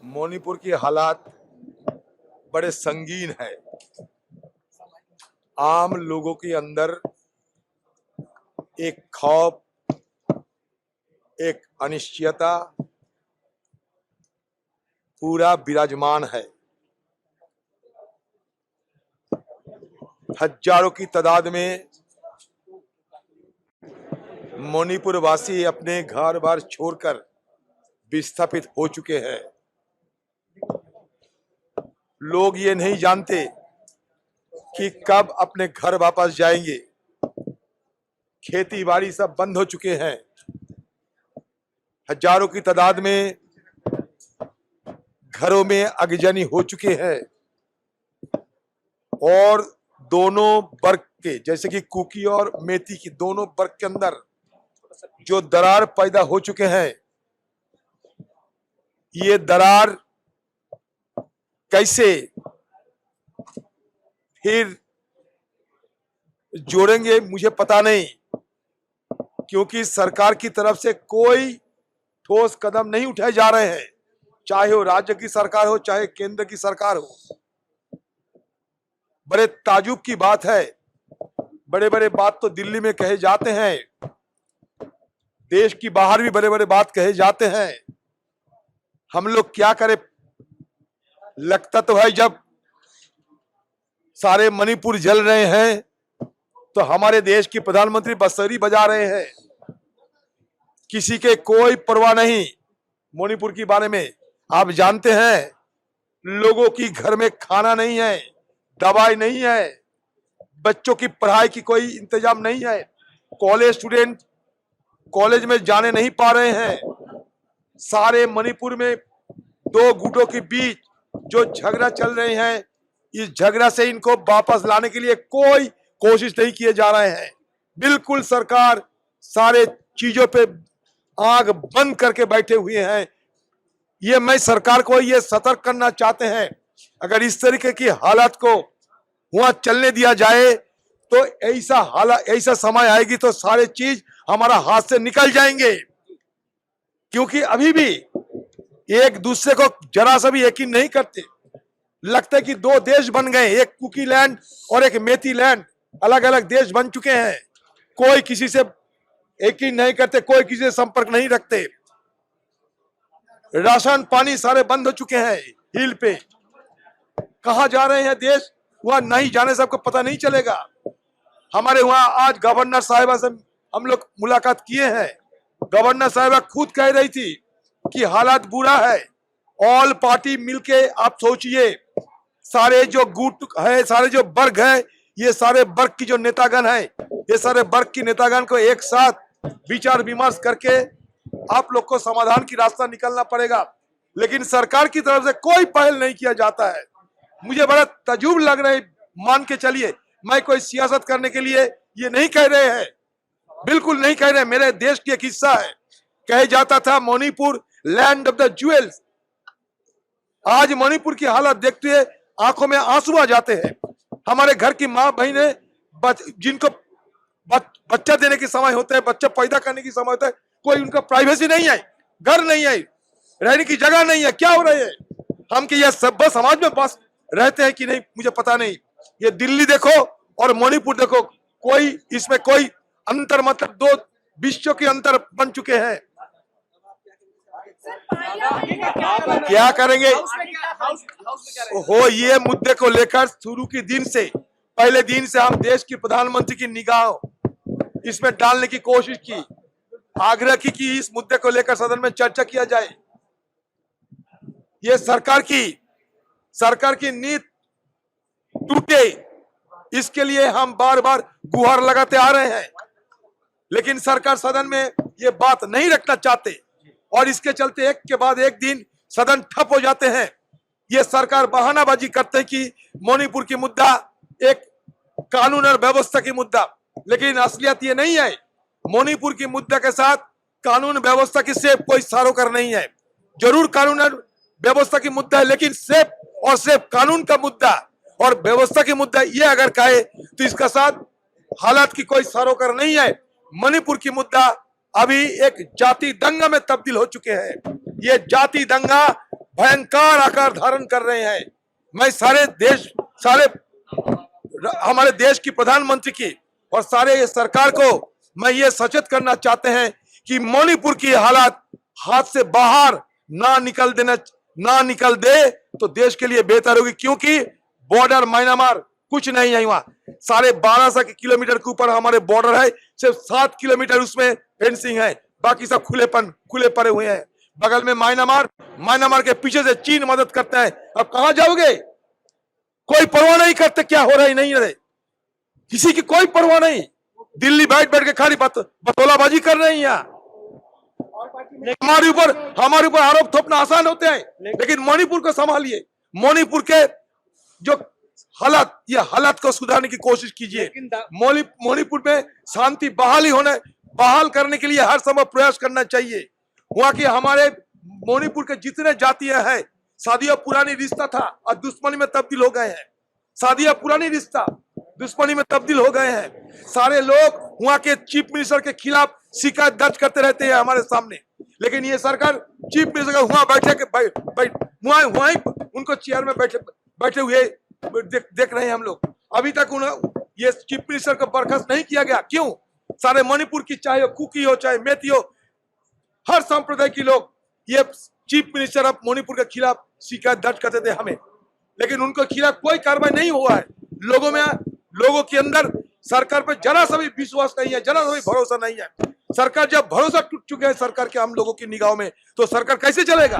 मणिपुर की हालात बड़े संगीन है। आम लोगों के अंदर एक खौफ, एक अनिश्चयता पूरा विराजमान है। हजारों की तादाद में मणिपुर वासी अपने घर बार छोड़कर विस्थापित हो चुके हैं। लोग ये नहीं जानते कि कब अपने घर वापस जाएंगे। खेती बाड़ी सब बंद हो चुके हैं। हजारों की तादाद में घरों में आगजनी हो चुके हैं और दोनों वर्ग के, जैसे कि कुकी और मेथी की दोनों वर्ग के अंदर जो दरार पैदा हो चुके हैं, ये दरार कैसे फिर जोड़ेंगे मुझे पता नहीं, क्योंकि सरकार की तरफ से कोई ठोस कदम नहीं उठाए जा रहे हैं, चाहे वो राज्य की सरकार हो चाहे केंद्र की सरकार हो। बड़े ताजुब की बात है, बड़े बड़े बात तो दिल्ली में कहे जाते हैं, देश की बाहर भी बड़े बड़े बात कहे जाते हैं। हम लोग क्या करें? लगता तो है जब सारे मणिपुर जल रहे हैं तो हमारे देश की प्रधानमंत्री बंसुरी बजा रहे हैं। किसी के कोई परवाह नहीं मणिपुर के बारे में। आप जानते हैं, लोगों की घर में खाना नहीं है, दवाई नहीं है, बच्चों की पढ़ाई की कोई इंतजाम नहीं है, कॉलेज स्टूडेंट कॉलेज में जाने नहीं पा रहे हैं। सारे मणिपुर में दो गुटों के बीच जो झगड़ा चल रहे हैं, इस झगड़ा से इनको वापस लाने के लिए कोई कोशिश नहीं किए जा रहे हैं। बिल्कुल सरकार सारे चीजों पे आंख बंद करके बैठे हुए हैं। ये मैं सरकार को ये सतर्क करना चाहते हैं, अगर इस तरीके की हालात को वहां चलने दिया जाए तो ऐसा समय आएगी तो सारे चीज हमारा हाथ से निकल जाएंगे। क्योंकि अभी भी एक दूसरे को जरा सा भी यकीन नहीं करते। लगता है कि दो देश बन गए, एक कुकी लैंड और एक मेथी लैंड, अलग अलग देश बन चुके हैं। कोई किसी से यकीन नहीं करते, कोई किसी से संपर्क नहीं रखते। राशन पानी सारे बंद हो चुके हैं। हिल पे कहां जा रहे हैं देश, वहां नहीं जाने से आपको पता नहीं चलेगा। हमारे वहां आज गवर्नर साहिबा से हम लोग मुलाकात किए हैं। गवर्नर साहिबा खुद कह रही थी कि हालात बुरा है। ऑल पार्टी मिलके आप सोचिए, सारे जो गुट है, सारे जो वर्ग है, ये सारे वर्ग की जो नेतागण है, ये सारे वर्ग की नेतागण को एक साथ विचार विमर्श करके आप लोग को समाधान की रास्ता निकलना पड़ेगा। लेकिन सरकार की तरफ से कोई पहल नहीं किया जाता है। मुझे बड़ा तजुब लग रहा है। मान के चलिए, मैं कोई सियासत करने के लिए ये नहीं कह रहे हैं, बिल्कुल नहीं कह रहे। मेरे देश की एक हिस्सा है। कहे जाता था Manipur land of the jewels. आज मणिपुर की हालत देखते हुए आंखों में आंसू आ जाते हैं। हमारे घर की माँ बहनें जिनको बच्चा देने की समय होता है, बच्चा पैदा करने की समय होता है, कोई उनका प्राइवेसी नहीं है, घर नहीं है, रहने की जगह नहीं है। क्या हो रहे हैं हम कि यह सभ्य समाज में बस रहते हैं कि नहीं मुझे पता नहीं। ये दिल्ली देखो और मणिपुर देखो, कोई इसमें कोई अंतर, मतलब दो विश्व के अंतर बन चुके हैं। क्या करेंगे? हो ये मुद्दे को लेकर शुरू के दिन से, पहले दिन से हम देश की प्रधानमंत्री की निगाह इसमें डालने की कोशिश की, आग्रह की कि इस मुद्दे को लेकर सदन में चर्चा किया जाए। ये सरकार की नीति टूटे, इसके लिए हम बार बार गुहार लगाते आ रहे हैं, लेकिन सरकार सदन में ये बात नहीं रखना चाहते और इसके चलते एक के बाद एक दिन सदन ठप हो जाते हैं। ये सरकार बहानाबाजी करते हैं कि मणिपुर की मुद्दा एक कानून और व्यवस्था की मुद्दा, लेकिन असलियत ये नहीं है। मणिपुर की मुद्दा के साथ कानून व्यवस्था की सिर्फ कोई सरोकार नहीं है। जरूर कानून और व्यवस्था की मुद्दा है, लेकिन सिर्फ कानून का मुद्दा और व्यवस्था की मुद्दा ये अगर कहे तो इसका साथ हालात की कोई सरोकार नहीं है। मणिपुर की मुद्दा अभी एक जाति दंगा में तब्दील हो चुके हैं। ये जाति दंगा भयंकर आकार धारण कर रहे हैं। मैं सारे हमारे देश की प्रधानमंत्री की और सारे सरकार को मैं ये सचेत करना चाहते हैं कि मणिपुर की हालात हाथ से बाहर ना निकल दे तो देश के लिए बेहतर होगी, क्योंकि बॉर्डर म्यांमार कुछ नहीं है। वहां 1250 किलोमीटर के ऊपर हमारे बॉर्डर है, सिर्फ 7 किलोमीटर उसमें फेंसिंग है, बाकी सब खुले पड़े हुए हैं। बगल में म्यांमार के पीछे से चीन मदद करता है। अब कहां जाओगे? कोई परवाह नहीं करते क्या हो रहा है, नहीं रहे किसी की कोई परवाह नहीं। दिल्ली बैठ के खाली बतौलाबाजी कर रहे हैं। यहाँ हमारे ऊपर आरोप थोपना आसान होते हैं, लेकिन मणिपुर को संभालिए। मणिपुर के जो हालात को सुधारने की कोशिश कीजिए। मणिपुर में शांति बहाल करने के लिए हर संभव प्रयास करना चाहिए। वहां के हमारे मणिपुर के जितने जातियां हैं, शादियां पुरानी रिश्ता था और दुश्मनी में तब्दील हो गए हैं। शादियां पुरानी रिश्ता दुश्मनी में तब्दील हो गए हैं। सारे लोग वहां के चीफ मिनिस्टर के खिलाफ शिकायत दर्ज करते रहते हैं हमारे सामने, लेकिन ये सरकार चीफ मिनिस्टर का वहां वहीं उनको चेयर में बैठे हुए देख रहे हैं हम लोग। अभी तक ये चीफ मिनिस्टर को बर्खास्त नहीं किया गया। क्यों? सारे मणिपुर की, चाहे कुकी हो चाहे मेती हो, हर संप्रदाय के लोग ये चीफ मिनिस्टर ऑफ मणिपुर के खिलाफ शिकायत दर्ज करते थे हमें, लेकिन उनके खिलाफ कोई कार्रवाई नहीं हुआ है। लोगों के अंदर सरकार पर जरा सा भी विश्वास नहीं है, जरा सा भी भरोसा नहीं है। सरकार जब भरोसा टूट चुके हैं सरकार के हम लोगों की निगाहों में, तो सरकार कैसे चलेगा?